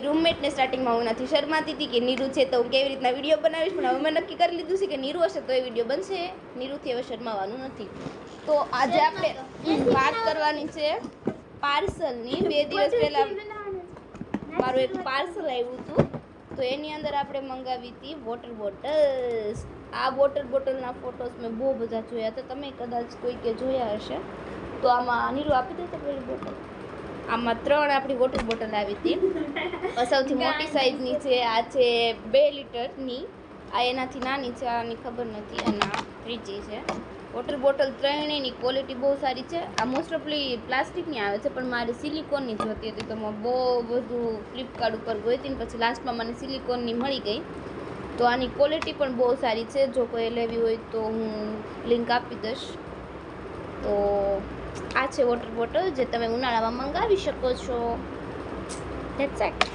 રૂમમેટને સ્ટાર્ટિંગમાં હું નથી શરમાતી હતી કે નીરુ છે તો હું કેવી રીતના વિડીયો બનાવીશ, પણ હવે મેં નક્કી કરી લીધું છે કે નીરુ હશે તો એ વિડીયો બનશે. નીરુથી હવે શરમાવાનું નથી. તો આજે આપણે વાત કરવાની છે પાર્સલની. 2 દિવસ પહેલા મારું એક પાર્સલ આવ્યું હતું, તો એની અંદર આપણે મંગાવી હતી વોટર બોટલ્સ. આ વોટર બોટલના ફોટોસ મેં બહુ બધા જોયા હતા, તમે કદાચ કોઈકે જોયા હશે. તો આમાં નીરુ આપી દે તો પેલી બોટલ. આમાં 3 આપણી વોટર બોટલ આવી હતી. સૌથી મોટી સાઈઝની છે, આ છે 2 લીટરની, આ એનાથી નાની છે, આની ખબર નથી, અને આ ત્રીજી છે. વોટર બોટલ 3ની ક્વોલિટી બહુ સારી છે. આ મોસ્ટ ઓફલી પ્લાસ્ટિકની આવે છે, પણ મારે સિલિકોનની જોતી હતી, તો મેં બહુ બધું ફ્લિપકાર્ટ ઉપર ગઈ હતી, પછી લાસ્ટમાં મને સિલિકોનની મળી ગઈ. તો આની ક્વોલિટી પણ બહુ સારી છે. જો કોઈ લેવી હોય તો હું લિંક આપી દઈશ. તો આ છે વોટર બોટલ જે તમે ઉનાળામાં મંગાવી શકો છો. That's it.